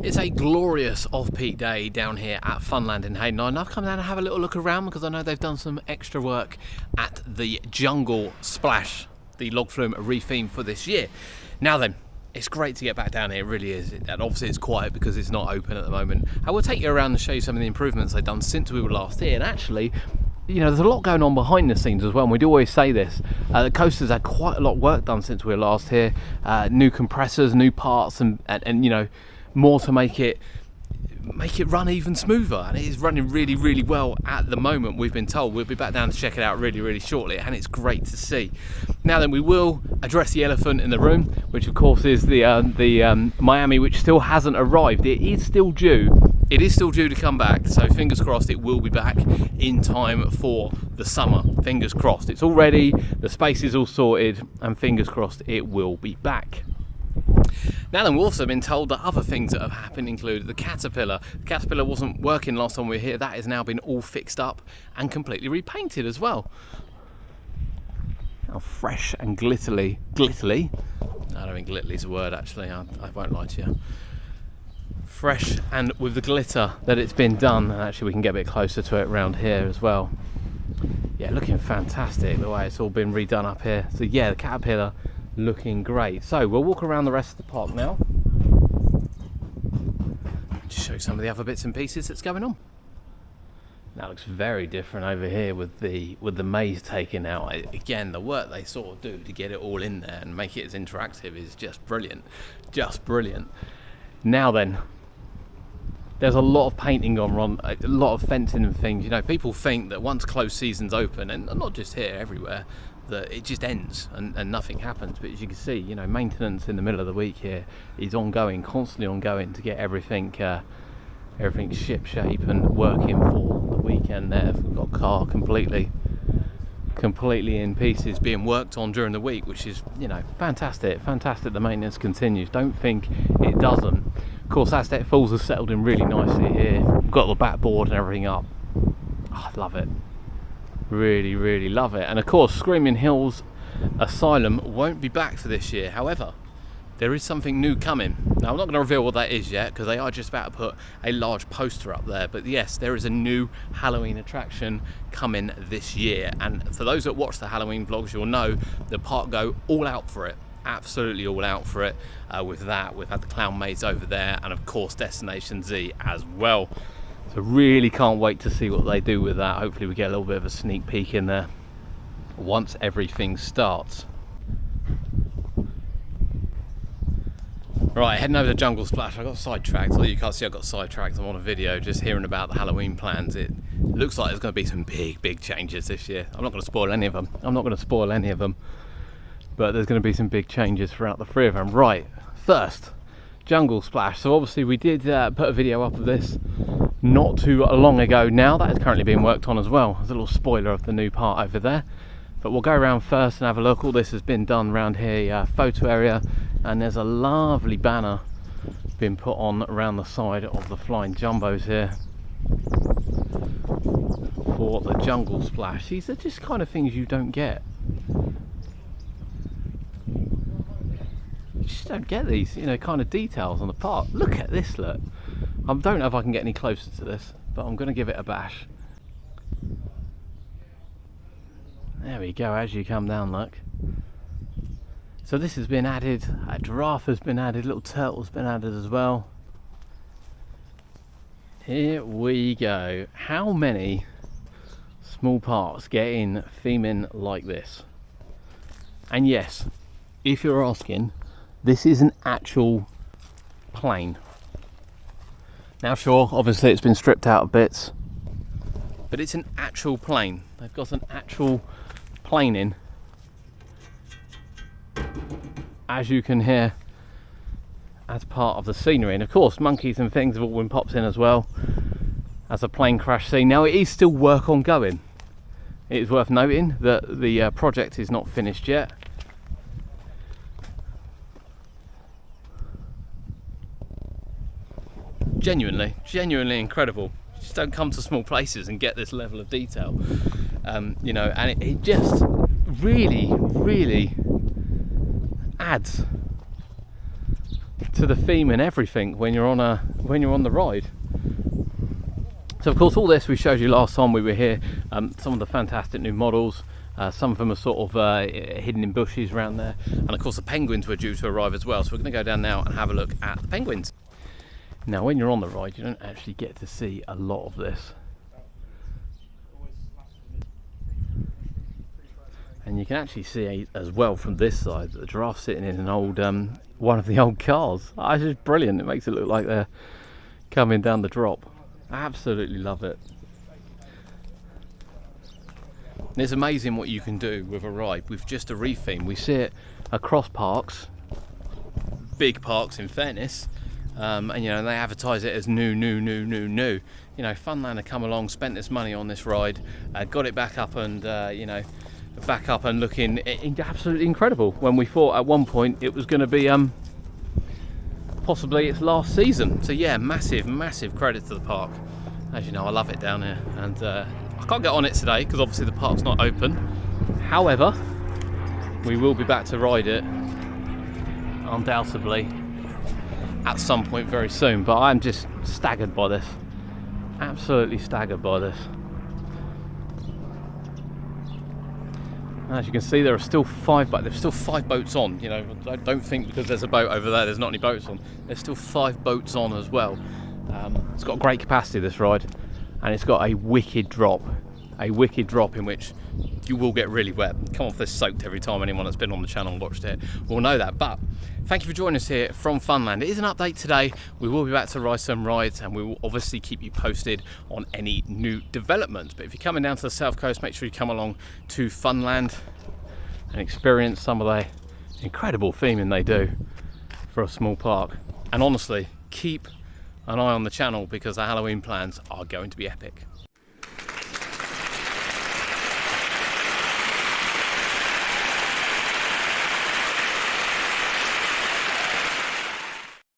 It's a glorious off-peak day down here at Funland Hayling Island. I've come down to have a little look around because I know they've done some extra work at the jungle splash, the log flume re-theme for this year. Now then, it's great to get back down here, it really is. And obviously it's quiet because it's not open at the moment. I will take you around and show you some of the improvements they've done since we were last here. And actually, you know, there's a lot going on behind the scenes as well, and we do always say this. The coaster's had quite a lot of work done since we were last here. New compressors, new parts, and you know, more to make it run even smoother, and it is running really well at the moment. We've been told we'll be back down to check it out really shortly, and it's great to see. Now then, we will address the elephant in the room, which of course is the Miami, which still hasn't arrived. It is still due to come back, so fingers crossed it will be back in time for the summer. Fingers crossed. It's all ready, the space is all sorted, and fingers crossed it will be back. Now then, we've also been told that other things that have happened include the Caterpillar. The Caterpillar wasn't working last time we were here. That has now been all fixed up and completely repainted as well. How fresh and glitterly. I don't think glitterly's a word actually, I won't lie to you. Fresh and with the glitter that it's been done, and actually we can get a bit closer to it around here as well. Yeah, looking fantastic the way it's all been redone up here. So yeah, the Caterpillar looking great. So we'll walk around the rest of the park now, just show some of the other bits and pieces that's going on. That looks very different over here with the maze taken out. Again, the work they sort of do to get it all in there and make it as interactive is just brilliant. Now then, there's a lot of painting going on, a lot of fencing and things. You know, people think that once closed season's open, and not just here, everywhere, that it just ends and nothing happens. But as you can see, you know, maintenance in the middle of the week here is ongoing, constantly ongoing, to get everything ship shape and working for the weekend there. We've got a car completely in pieces being worked on during the week, which is, you know, fantastic. The maintenance continues, don't think it doesn't. Of course, Aztec Falls has settled in really nicely here. We've got the backboard and everything up. Oh, I love it, really love it. And of course, Screaming Hills Asylum won't be back for this year. However, there is something new coming. Now, I'm not going to reveal what that is yet, because they are just about to put a large poster up there. But yes, there is a new Halloween attraction coming this year. And for those that watch the Halloween vlogs, you'll know the park go all out for it. Absolutely all out for it. With that, we've had the Clown Maze over there, and of course Destination Z as well. So really can't wait to see what they do with that. Hopefully we get a little bit of a sneak peek in there once everything starts. Right, heading over to Jungle Splash. I got sidetracked. Although you can't see I got sidetracked. I'm on a video just hearing about the Halloween plans. It looks like there's going to be some big changes this year. I'm not going to spoil any of them. But there's going to be some big changes throughout the three of them. Right, first, Jungle Splash. So obviously we did put a video up of this not too long ago now. That is currently being worked on as well. There's a little spoiler of the new part over there. But we'll go around first and have a look. All this has been done around here, photo area, and there's a lovely banner been put on around the side of the Flying Jumbos here for the Jungle Splash. These are just kind of things you don't get. You just don't get these, you know, kind of details on the park. Look at this, look. I don't know if I can get any closer to this, but I'm going to give it a bash. There we go, as you come down, look. So this has been added, a giraffe has been added, little turtle's been added as well. Here we go. How many small parks get in theming like this? And yes, if you're asking, this is an actual plane. Now sure, obviously it's been stripped out of bits, but it's an actual plane. They've got an actual plane in, as you can hear, as part of the scenery. And of course monkeys and things have all been popped in as well as a plane crash scene. Now it is still work ongoing. It is worth noting that the project is not finished yet. Genuinely incredible. You just don't come to small places and get this level of detail, you know, and it just really adds to the theme and everything when you're on the ride. So of course all this we showed you last time we were here, some of the fantastic new models. Some of them are sort of hidden in bushes around there, and of course the penguins were due to arrive as well, so we're going to go down now and have a look at the penguins. Now when you're on the ride you don't actually get to see a lot of this, and you can actually see as well from this side that the giraffe's sitting in an old one of the old cars. It's just brilliant. It makes it look like they're coming down the drop. I absolutely love it. It's amazing what you can do with a ride with just a re-theme. We see it across parks, big parks in fairness, and you know they advertise it as new. You know, Funland have come along, spent this money on this ride, got it back up and back up and looking absolutely incredible. When we thought at one point it was going to be possibly its last season. So yeah, massive credit to the park. As you know, I love it down here, and I can't get on it today because obviously the park's not open. However, we will be back to ride it undoubtedly at some point very soon, but I'm just staggered by this, absolutely staggered by this. As you can see, there are still there's still 5 boats on. You know, I don't think because there's a boat over there's not any boats on. There's still 5 boats on as well. It's got great capacity, this ride, and it's got a wicked drop in which you will get really wet. Come off this soaked every time. Anyone that's been on the channel and watched it will know that. But thank you for joining us here from Funland. It is an update today. We will be back to ride some rides, and we will obviously keep you posted on any new developments. But if you're coming down to the south coast, make sure you come along to Funland and experience some of the incredible theming they do for a small park. And honestly, keep an eye on the channel because the Halloween plans are going to be epic.